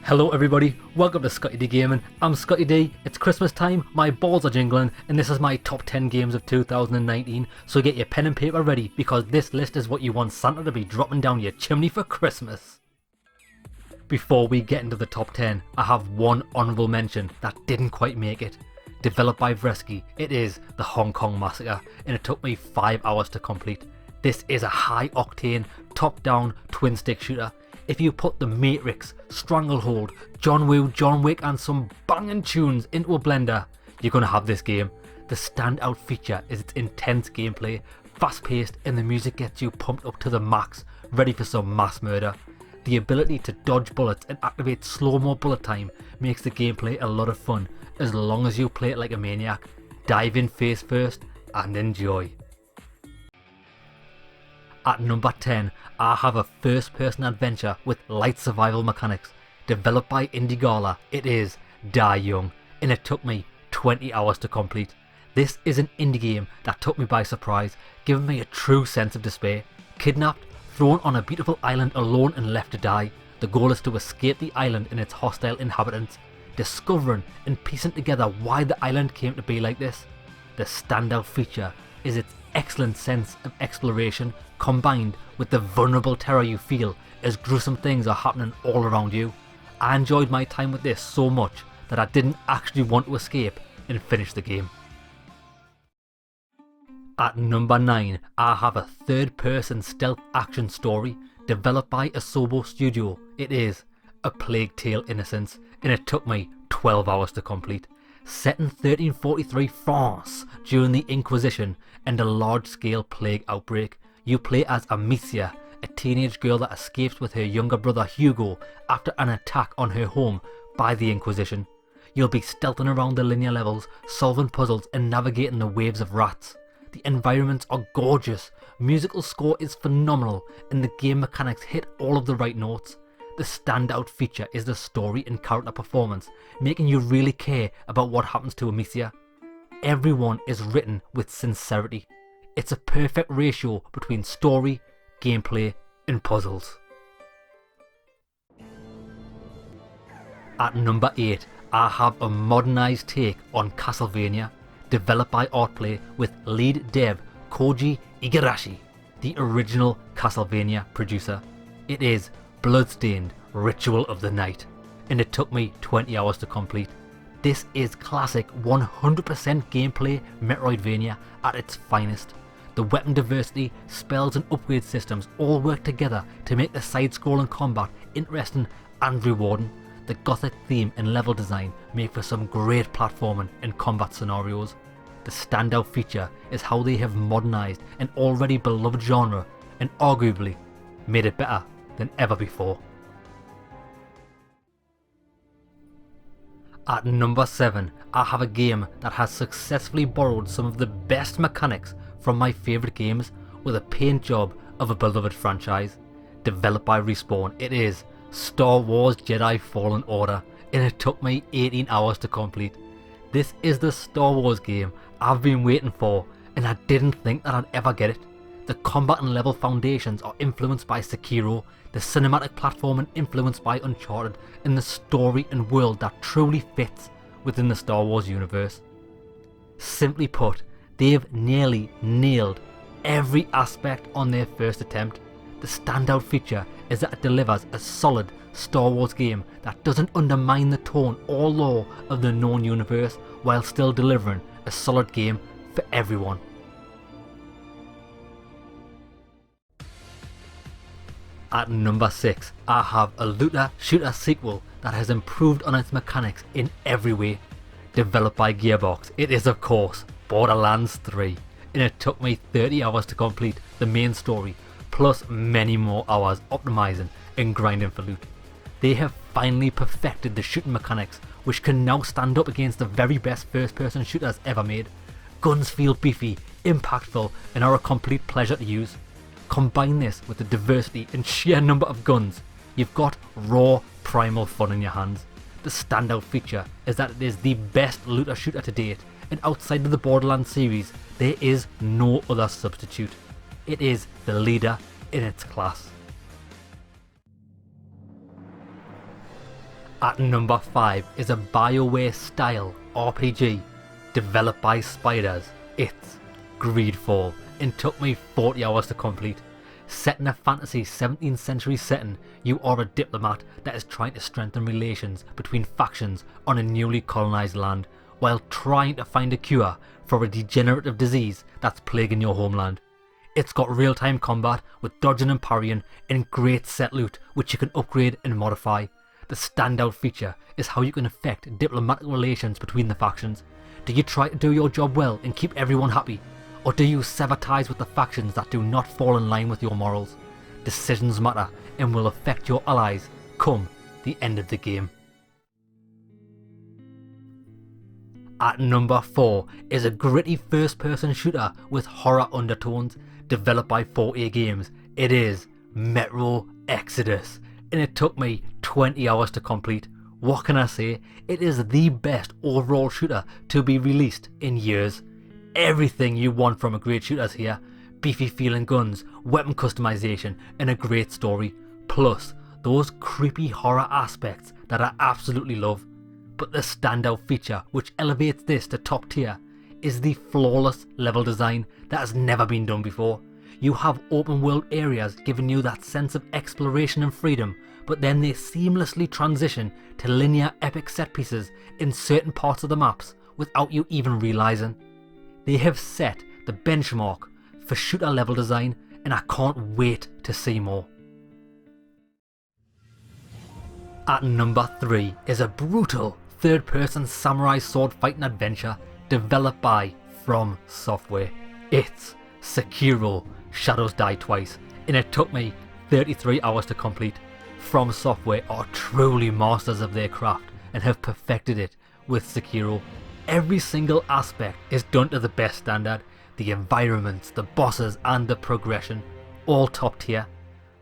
Hello everybody, welcome to ScottyDGaming. I'm Scotty D, it's Christmas time, my balls are jingling, and this is my top 10 games of 2019, so get your pen and paper ready, because this list is what you want Santa to be dropping down your chimney for Christmas. Before we get into the top 10, I have one honourable mention that didn't quite make it. Developed by Vresky, it is the Hong Kong Massacre, and it took me 5 hours to complete. This is a high octane, top down, twin stick shooter. If you put The Matrix, Stranglehold, John Woo, John Wick and some banging tunes into a blender, you're gonna have this game. The standout feature is its intense gameplay, fast paced, and the music gets you pumped up to the max, ready for some mass murder. The ability to dodge bullets and activate slow-mo bullet time makes the gameplay a lot of fun, as long as you play it like a maniac. Dive in face first and enjoy. At number 10, I have a first-person adventure with light survival mechanics. Developed by Indigala, it is Die Young, and it took me 20 hours to complete. This is an indie game that took me by surprise, giving me a true sense of despair. Kidnapped, thrown on a beautiful island alone and left to die, the goal is to escape the island and its hostile inhabitants, discovering and piecing together why the island came to be like this. The standout feature is its excellent sense of exploration, combined with the vulnerable terror you feel as gruesome things are happening all around you. I enjoyed my time with this so much that I didn't actually want to escape and finish the game. At number 9, I have a third-person stealth action story developed by Asobo Studio. It is A Plague Tale: Innocence, and it took me 12 hours to complete. Set in 1343 France during the Inquisition and a large-scale plague outbreak, you play as Amicia, a teenage girl that escapes with her younger brother Hugo after an attack on her home by the Inquisition. You'll be stealthing around the linear levels, solving puzzles and navigating the waves of rats. The environments are gorgeous, musical score is phenomenal, and the game mechanics hit all of the right notes. The standout feature is the story and character performance, making you really care about what happens to Amicia. Everyone is written with sincerity. It's a perfect ratio between story, gameplay, and puzzles. At number 8, I have a modernised take on Castlevania, developed by Artplay with lead dev Koji Igarashi, the original Castlevania producer. It is Bloodstained, Ritual of the Night, and it took me 20 hours to complete. This is classic 100% gameplay Metroidvania at its finest. The weapon diversity, spells and upgrade systems all work together to make the side-scrolling combat interesting and rewarding. The gothic theme and level design make for some great platforming and combat scenarios. The standout feature is how they have modernised an already beloved genre and arguably made it better than ever before. At number 7, I have a game that has successfully borrowed some of the best mechanics from my favourite games with a paint job of a beloved franchise. Developed by Respawn, it is Star Wars Jedi Fallen Order, and it took me 18 hours to complete. This is the Star Wars game I've been waiting for, and I didn't think that I'd ever get it. The combat and level foundations are influenced by Sekiro, the cinematic platforming influenced by Uncharted, and the story and world that truly fits within the Star Wars universe. Simply put, they've nearly nailed every aspect on their first attempt. The standout feature is that it delivers a solid Star Wars game that doesn't undermine the tone or lore of the known universe while still delivering a solid game for everyone. At number 6, I have a looter shooter sequel that has improved on its mechanics in every way. Developed by Gearbox, it is of course Borderlands 3, and it took me 30 hours to complete the main story, plus many more hours optimising and grinding for loot. They have finally perfected the shooting mechanics, which can now stand up against the very best first-person shooters ever made. Guns feel beefy, impactful, and are a complete pleasure to use. Combine this with the diversity and sheer number of guns, you've got raw, primal fun in your hands. The standout feature is that it is the best looter shooter to date, and outside of the Borderlands series, there is no other substitute. It is the leader in its class. At number 5 is a BioWare style RPG developed by Spiders. It's Greedfall and took me 40 hours to complete. Set in a fantasy 17th century setting, you are a diplomat that is trying to strengthen relations between factions on a newly colonised land while trying to find a cure for a degenerative disease that's plaguing your homeland. It's got real-time combat with dodging and parrying and great set loot which you can upgrade and modify. The standout feature is how you can affect diplomatic relations between the factions. Do you try to do your job well and keep everyone happy? Or do you sever ties with the factions that do not fall in line with your morals? Decisions matter and will affect your allies come the end of the game. At number 4 is a gritty first-person shooter with horror undertones developed by 4A Games. It is Metro Exodus and it took me 20 hours to complete. What can I say? It is the best overall shooter to be released in years. Everything you want from a great shooter is here. Beefy feeling guns, weapon customization and a great story. Plus those creepy horror aspects that I absolutely love. But the standout feature which elevates this to top tier is the flawless level design that has never been done before. You have open world areas giving you that sense of exploration and freedom, but then they seamlessly transition to linear epic set pieces in certain parts of the maps without you even realising. They have set the benchmark for shooter level design and I can't wait to see more. At number 3 is a brutal third-person samurai sword fighting adventure developed by From Software. It's Sekiro Shadows Die Twice and it took me 33 hours to complete. From Software are truly masters of their craft and have perfected it with Sekiro. Every single aspect is done to the best standard. The environments, the bosses and the progression, all top tier.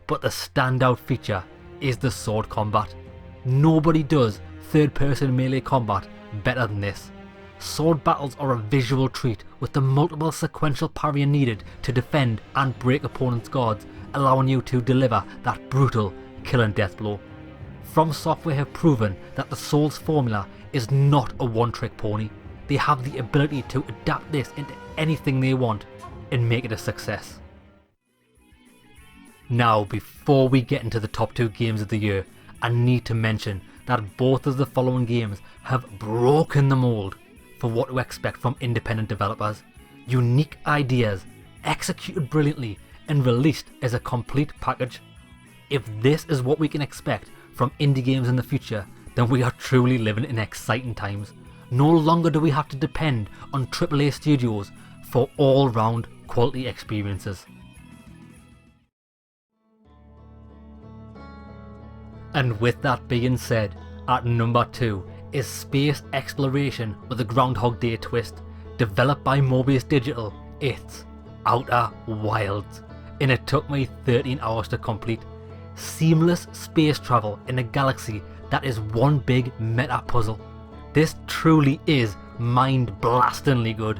But the standout feature is the sword combat. Nobody does third-person melee combat better than this. Sword battles are a visual treat with the multiple sequential parrying needed to defend and break opponents' guards, allowing you to deliver that brutal kill and death blow. From Software have proven that the Souls formula is not a one-trick pony. They have the ability to adapt this into anything they want and make it a success. Now, before we get into the top 2 games of the year, I need to mention that both of the following games have broken the mold for what to expect from independent developers. Unique ideas, executed brilliantly and released as a complete package. If this is what we can expect from indie games in the future, then we are truly living in exciting times. No longer do we have to depend on AAA studios for all-round quality experiences. And with that being said, at number 2 is space exploration with a Groundhog Day twist, developed by Mobius Digital. It's Outer Wilds, and it took me 13 hours to complete. Seamless space travel in a galaxy that is one big meta puzzle. This truly is mind-blastingly good.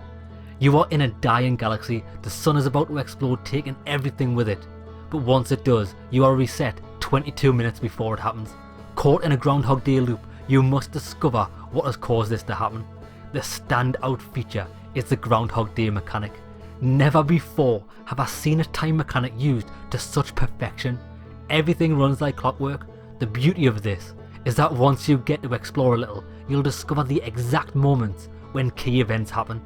You are in a dying galaxy, the sun is about to explode, taking everything with it. But once it does, you are reset 22 minutes before it happens. Caught in a Groundhog Day loop, you must discover what has caused this to happen. The standout feature is the Groundhog Day mechanic. Never before have I seen a time mechanic used to such perfection. Everything runs like clockwork. The beauty of this is that once you get to explore a little, you'll discover the exact moments when key events happen.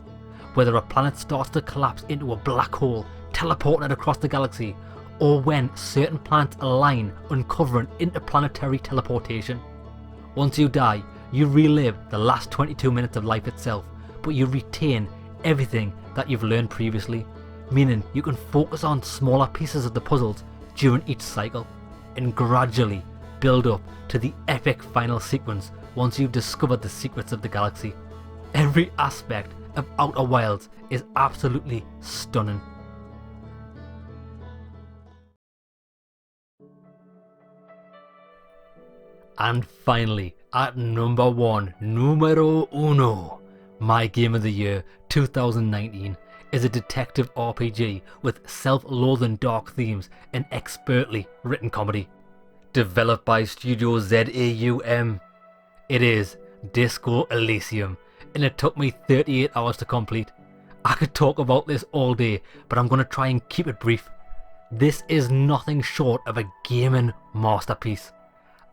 Whether a planet starts to collapse into a black hole, teleporting it across the galaxy, or when certain planets align, uncovering interplanetary teleportation. Once you die, you relive the last 22 minutes of life itself, but you retain everything that you've learned previously, meaning you can focus on smaller pieces of the puzzles during each cycle, and gradually build up to the epic final sequence once you've discovered the secrets of the galaxy. Every aspect of Outer Wilds is absolutely stunning. And finally, at number 1, numero uno, my game of the year 2019 is a detective RPG with self-loathing dark themes and expertly written comedy. Developed by Studio ZEDI, It is Disco Elysium, and it took me 38 hours to complete. I could talk about this all day, but I'm going to try and keep it brief. This is nothing short of a gaming masterpiece.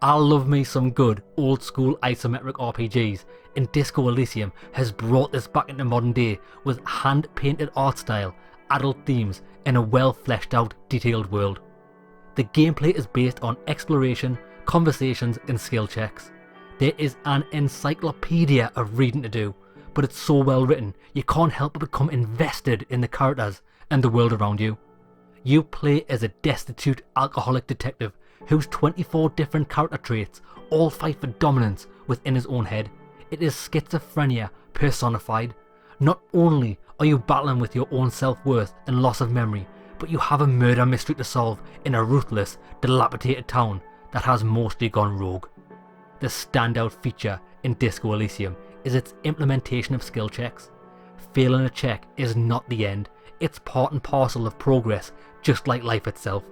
I love me some good old school isometric RPGs, and Disco Elysium has brought this back into modern day with hand painted art style, adult themes, and a well fleshed out detailed world. The gameplay is based on exploration, conversations and skill checks. There is an encyclopedia of reading to do, but it's so well written you can't help but become invested in the characters and the world around you. You play as a destitute alcoholic detective whose 24 different character traits all fight for dominance within his own head. It is schizophrenia personified. Not only are you battling with your own self-worth and loss of memory, but you have a murder mystery to solve in a ruthless, dilapidated town that has mostly gone rogue. The standout feature in Disco Elysium is its implementation of skill checks. Failing a check is not the end, it's part and parcel of progress, just like life itself.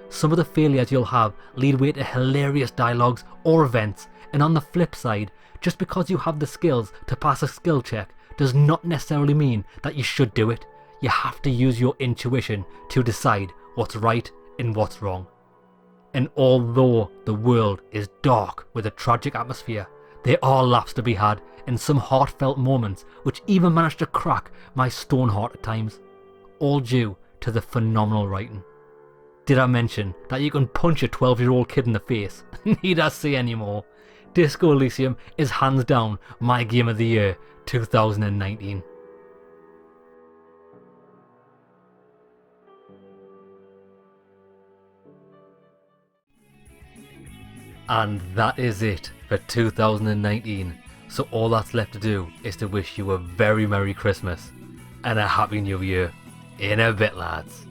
Some of the failures you'll have lead way to hilarious dialogues or events, and on the flip side, just because you have the skills to pass a skill check does not necessarily mean that you should do it. You have to use your intuition to decide what's right and what's wrong. And although the world is dark with a tragic atmosphere, there are laughs to be had and some heartfelt moments which even manage to crack my stone heart at times, all due to the phenomenal writing. Did I mention that you can punch a 12-year-old kid in the face? Need I say any more? Disco Elysium is hands down my game of the year 2019. And that is it for 2019. So all that's left to do is to wish you a very Merry Christmas and a Happy New Year in a bit, lads.